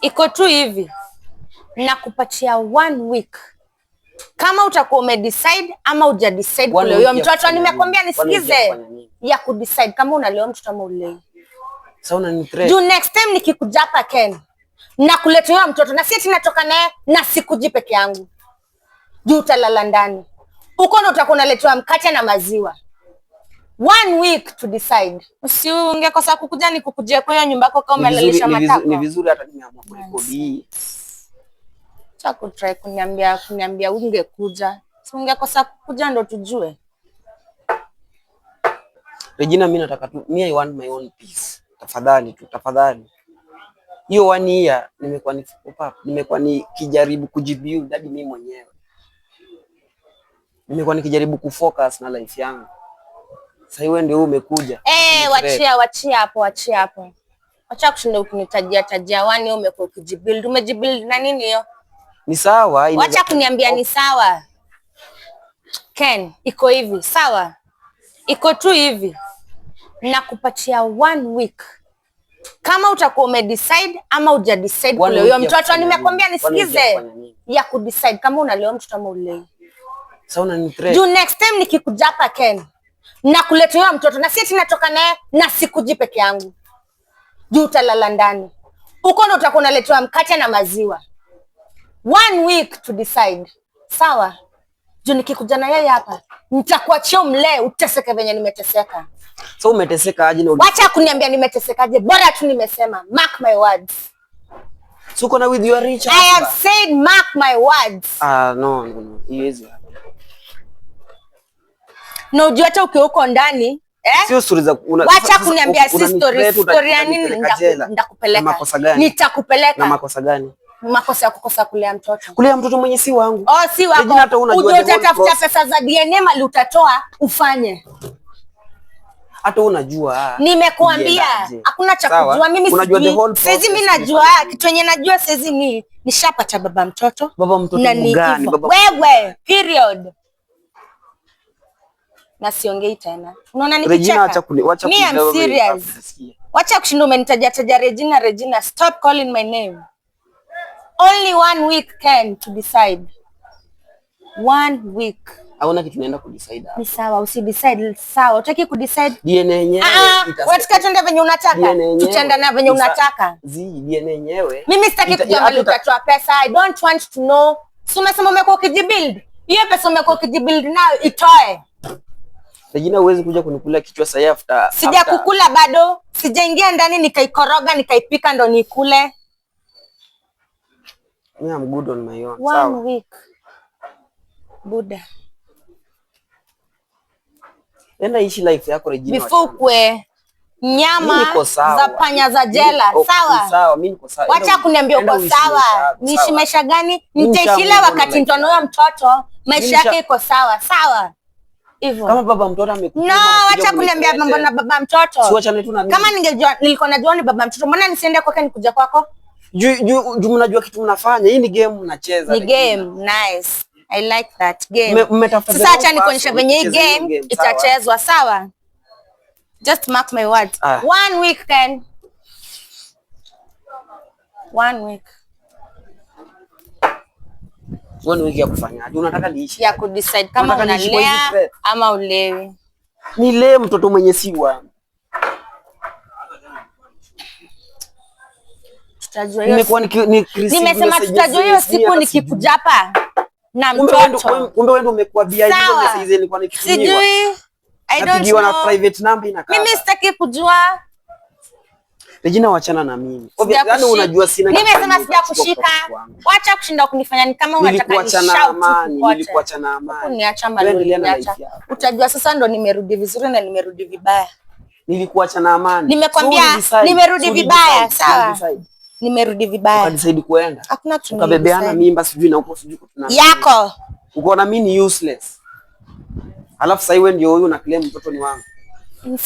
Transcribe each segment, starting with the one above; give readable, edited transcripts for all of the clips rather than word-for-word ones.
iko tu hivi, nakupatia 1 week. Kama utakuwa umedecide ama hujadecide kule huyo mtoto, nimekwambia nisikize, ya kudecide kama unalea mtoto ama ulei. Sauna ni threat. Do next time nikikuja hapa Ken, na kuleta huyo mtoto na sisi tunatoka naye na sikuji peke yangu. Juu utalala ndani. Uko ndo utakuwa unaletewa mkate na maziwa. 1 week to decide. Usiungekosa kukuja nikukujia kwa hiyo nyumba yako kama umelalisha matako. Ni vizuri hata nimeamua kurekodi hii. Chako try kuniambia ungekuja. Si ungekosa kukuja ndo tujue. Regina, mimi nataka tu, I want my own peace. Tafadhali tu, tafadhali. Hiyo 1 year nimekuwa nikijaribu kujibuild hadi mimi mwenyewe. Nimekuwa nikijaribu kufocus na life yangu. Sasa wewe ndio umekuja. Wachia hapo. Acha kushinda ukinitajia 1 year umekuwa ukijibuild. Umejibuild na nini hiyo? Ni sawa. Acha kuniambia ni sawa. Ken, iko hivi, sawa? Iko tu hivi. Nakupatia 1 week. Kama utakuwa umedecide ama hujadecide kule huyo mtoto, nimekwambia nisikize, ya kudecide kama unalea mtoto ama ulei. Sauna ni threat. Do next time nikikuja hapa Ken, na kuleta huyo mtoto na sisi tunatoka naye na sikuji peke yangu. Juu utalala ndani. Uko ndo utakuwa unaletewa mkate na maziwa. 1 week to decide. Sawa? Juu nikikuja na yeye hapa, nitakuachia mlee uteseke venye nimeteseka. So umeteseka aje na wacha kuniambia nimetesekaje, bora tu nimesema mark my words. So uko na with your rich. I have said mark my words. No. Yes. No, unajua hata ukiwa huko ndani, sio stories za wacha kuniambia si story ya nini ndakupeleka. Nitakupeleka. Na makosa gani? Makosa ya kukosa kulea mtoto. Kulea mtoto mwenye si wangu. Si wako. Utatafuta pesa za DNA mali utatoa ufanye. Hata unajua. Nimekuambia hakuna cha kujua. Mimi sijui. Sasa mimi najua kitu yenye najua sasa ni nishapata baba mtoto. Baba mtoto gani? Wewe period. Na siongei tena. Unaona nikicheka? Mimi am serious. Wacha kushinda umenitaja Regina. Stop calling my name. Only 1 week Ken to decide. 1 week. Hauna kitu naenda kudecide. Ni sawa, usidecide sawa. Utaki kudecide? DNA yenyewe itasema. Twende venye unataka. Tutaenda na venye unataka. DNA yenyewe. Mimi sitaki kujua mali utatoa pesa. I don't want to know. Si umesema umekuwa ukijibuild. Hiyo pesa umekuwa ukijibuild nayo itoe. Regina, huwezi kuja kunikula kichwa sasa after. Sijakukula bado. Sijaingia ndani nikaikoroga nikaipika ndo nikule. Me, I'm good on my own. 1 week. Buda. Enda ishi life yako Regina. Mifukwe. Nyama za panya za jela. Sawa? Sawa, mimi niko sawa. Wacha kuniambia uko sawa. Niishi maisha gani? Nitaishila wakati nitonoa mtoto. Maisha yake iko sawa. Sawa? Hivyo. Kama baba mtoto amekuja. No, wacha kuniambia mambo na baba mtoto. Si wacha tu na mimi. Kama nilikuwa najua ni baba mtoto, mbona nisiende kwake nikuja kwako? Juu mnajua kitu mnafanya. Hii ni game mnacheza. Ni game, nice. I like that game. Sasa acha nikuonyesha venye hii game itachezwa, sawa? Just mark my words. 1 week Ken. 1 week. 1 week ya kufanyaje? Unataka niishi? Ya kudecide kama unalea ama ulewi. Nilee mtoto mwenye si wangu. Tutajua hiyo. Nimesema tutajua hiyo siku nikikuja hapa na mtoto. Kumbe wewe ndio umekuwa BI hizo message nilikuwa nikitumia. Sijui. I don't know. Na private number inakaa. Mimi sitaki kujua. Regina, wachana na mimi. Yaani unajua sina. Nimesema sijakushika. Wacha kushinda kunifanya ni kama unataka nishout. Nilikuacha na amani. Uniacha mbali. Utajua sasa ndo nimerudi vizuri na nimerudi vibaya. Nilikuacha na amani. Nimekwambia nimerudi vibaya, sawa? Nimerudi vibaya. Ukadecide kuenda. Hakuna kitu. Ukabebeana mimba sijui na huko sijui kuna. Yako. Uko na mimi ni useless. Alafu sasa wewe ndio huyu na claim mtoto ni wangu.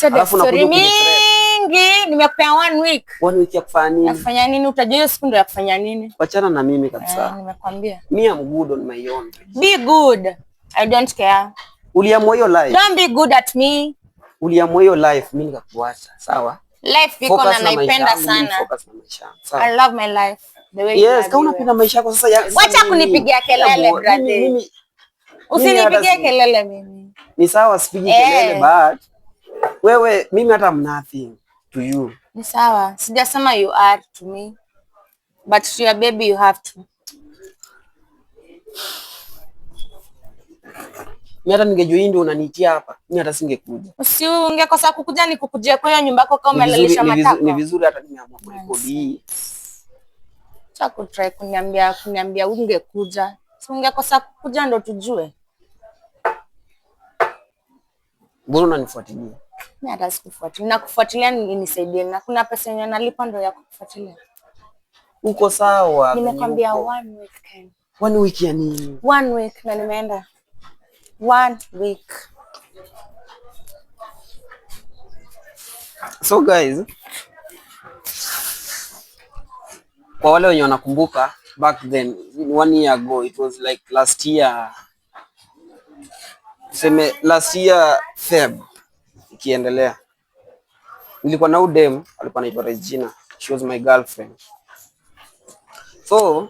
Alafu unakuja mingi, nimekupea 1 week. 1 week ya kufanya nini? Nafanya nini? Utajua hiyo siku ndio ya kufanya nini? Wachana na mimi kabisa. Nimekwambia. Me, I'm good on my own. Be good. I don't care. Uliamua hiyo life. Don't be good at me. Uliamua hiyo life, mimi nikakuacha. Sawa? Life iko na naipenda sana. Focus na maisha. Sawa? I love my life. the way yes, kama unapenda maisha yako sasa wacha kunipigia kelele brother. Usinipigie kelele mimi. Ni sawa sipigi kelele but wewe mimi hata I'm nothing to you. Ni sawa. Sijasema you are to me. But to your baby you have to. Mimi hata ningejua hii ndio unanitia hapa. Mimi hata singekuja. Ungekosa kukuja nikukujia kwa hiyo nyumba yako kama umelalisha matako. Ni vizuri hata nimeamua kurekodi hii. Acha kutry kuniambia ungekuja. Si ungekosa kukuja ndo tujue. Mbona unanifuatilia? Mimi hata sikufuatilia. Nakufuatilia nisaidie. Na kuna pesa yenye nalipa ndo ya kufuatilia. Uko sawa. Nimekwambia 1 week Ken. 1 week ya nini? 1 week na nimeenda. 1 week. So guys, kwa wale wenye wanakumbuka back then 1 year ago, it was like last year Feb ikiendelea, nilikuwa na udem alikuwa anaitwa Regina. She was my girlfriend. So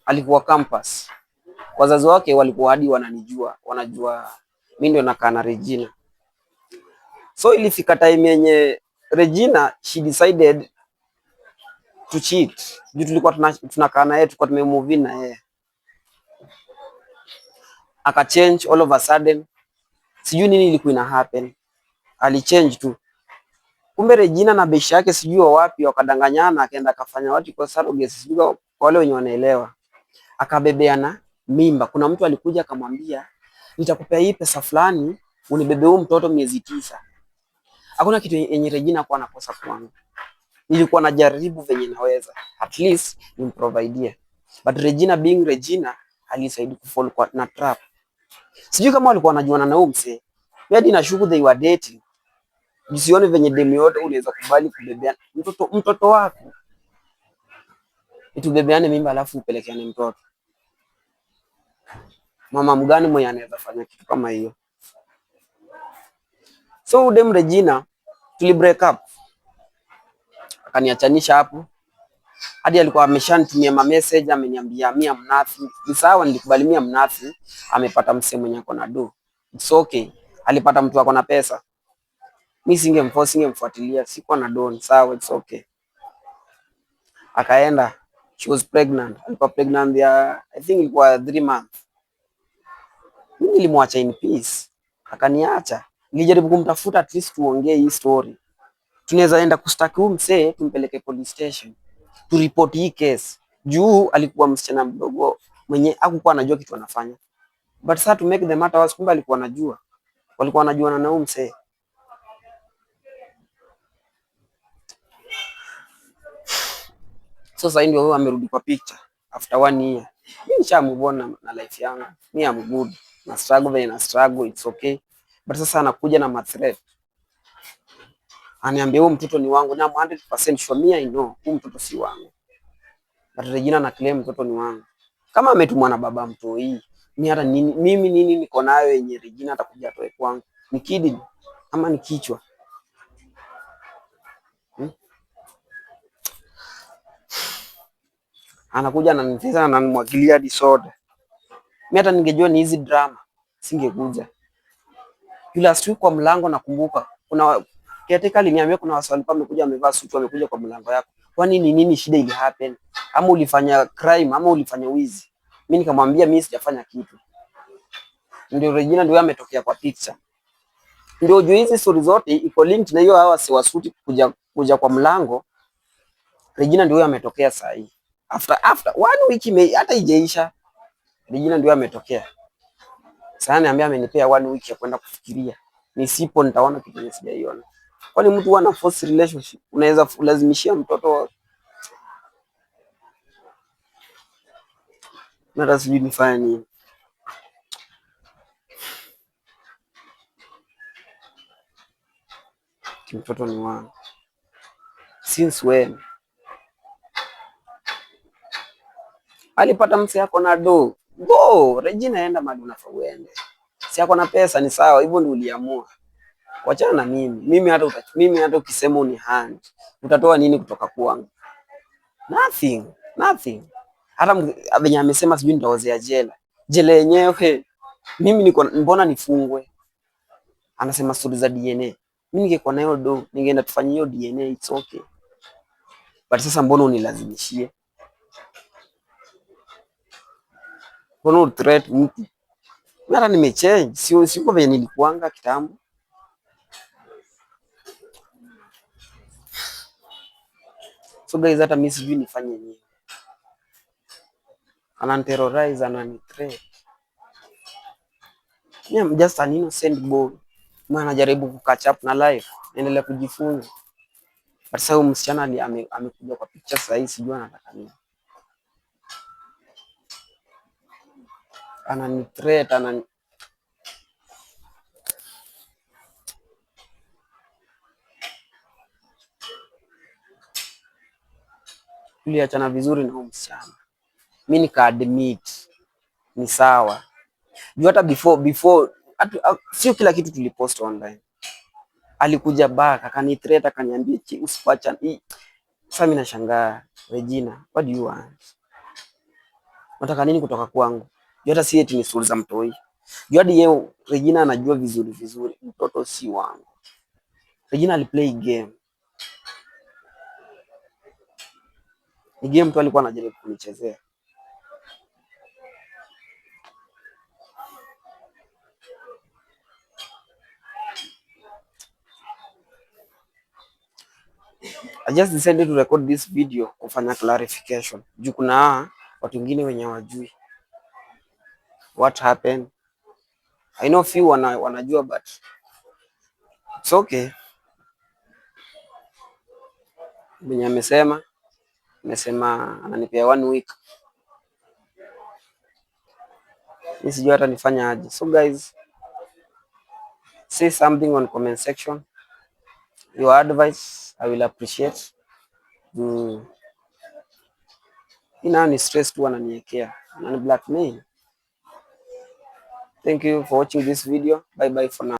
alikuwa campus, wazazi wake walikuwa hadi wanajua mimi ndio nakaa na Regina. So ilifika time yenye Regina she decided to cheat. Juu tulikuwa tunakaa na yeye, tulikuwa tumemove in na yeye. Aka change all of a sudden. Sijui nini ilikuwa ina happen. Ali change tu. Kumbe Regina na beshi yake sijui wapi wakadanganyana, akaenda akafanya watu kwa surrogate, sijui wale wenye wanaelewa. Akabebeana mimba. Kuna mtu alikuja akamwambia nitakupea hii pesa fulani unibebe huyu mtoto miezi 9. Hakuna kitu yenye Regina kwa anakosa kwangu. Nilikuwa najaribu venye naweza. At least nimprovidie. But Regina being Regina alisaidi kufall kwa na trap. Sijui kama walikuwa wanajuana na huyu msee. Hadi nashuku they were dating. Usione venye demu yote unaweza kubali kubebeana mtoto wako. Itubebeane mimba alafu upelekeane mtoto. Mama mgani mwenye anaweza fanya kitu kama hiyo? So dem Regina tuli break up. Akaniachanisha hapo. Hadi alikuwa ameshanitumia message ameniambia mimi am nothing. Ni sawa, nilikubali mimi am nothing. Amepata msemo mwenye ako na do. It's okay. Alipata mtu ako na pesa. Mimi singemfuatilia, sikuwa na do. Sawa, it's okay. Akaenda, she was pregnant. Alikuwa pregnant ya I think ilikuwa 3 months. Mimi nilimwacha in peace. Akaniacha. Nilijaribu kumtafuta at least tuongee hii story. Tunaweza enda kustaki huyu msee tumpeleke police station. To report hii case. Juu alikuwa msichana mdogo mwenye hakukuwa anajua kitu anafanya. But sasa to make the matter worse, kumbe alikuwa anajua. Walikuwa wanajuana na huyu msee. So sasa ndio huyo amerudi kwa picture after 1 year. Mimi nishamubona na life yangu. Mimi am good. Na struggle venye na struggle, it's okay. But sasa anakuja na threat. Aniambia huyu mtoto ni wangu na 100% sure me I know huyu mtoto si wangu. But Regina na claim mtoto ni wangu. Kama ametumwa na baba mtoi, mimi hata nini niko nayo yenye Regina atakuja atoe kwangu? Ni kidney ama ni kichwa? Anakuja ananitesa na ananimwagilia disorder. Mimi hata ningejua ni hizi drama, singekuja. Last week kwa mlango nakumbuka, kuna caretaker aliniambia kuna waswali pa amekuja amevaa suit amekuja kwa mlango yako. Kwani ni nini shida ili happen? Ama ulifanya crime ama ulifanya wizi? Mimi nikamwambia mimi sijafanya kitu. Ndio Regina ndio ametokea kwa picture. Ndio juu hizi stories zote iko linked na hiyo hawa si wasuti kuja kwa mlango. Regina ndio ametokea saa hii. After 1 week hata ijeisha. Regina ndio ametokea. Sasa niambia amenipea 1 week ya kwenda kufikiria. Nisipo nitaona kitu sijaiona. Kwani mtu wana force relationship unaweza kulazimishia mtoto? Nata sijui nifanye nini. Mtoto ni wangu. Since when? Alipata mse yako na do. Go, Regina enda mahali unafaa uende. Si yako na pesa ni sawa, hivyo ndio uliamua. Wachana na mimi hata ukisema unihand, utatoa nini kutoka kwangu? Nothing, nothing. Hata venye amesema sijui nitaozea jela. Jela yenyewe mimi niko, mbona nifungwe? Anasema stori za DNA. Mimi ningekuwa na hiyo do, ningeenda tufanye hiyo DNA, it's okay. But sasa mbona unilazimishie? Mbona threat mtu? Mara nimechange, sio venye nilikuanga kitambo. So guys, hata mimi sijui nifanye nini. Ananiterrorize, ananithreat. I'm just an innocent boy. Mimi anajaribu kukatch up na life, naendelea kujifunza. But sasa huyu msichana amekuja kwa picture sasa hii, sijui anataka nini. Ananithreat, tuliachana vizuri na huyu msichana. Mimi nika-admit ni sawa. Juu hata before sio kila kitu tulipost online. Alikuja back akanithreat, akaniambia usifuachane. Sasa mimi nashangaa, Regina, what do you want? Unataka nini kutoka kwangu? Juu hata si eti ni stori za mtoi. Juu hadi yeye Regina anajua vizuri mtoto si wangu. Regina aliplay game. Ni game tu alikuwa anajaribu kunichezea. I just decided to record this video kufanya clarification. Juu kuna watu wengine wenye hawajui what happened. I know few wanajua but it's okay. Mwenye amesema ananipea 1 week. Mimi sijui hata nifanya aje. So guys, say something on comment section. Your advice I will appreciate. Ina ni stress tu ananiwekea. Anani blackmail. Thank you for watching this video. Bye bye for now.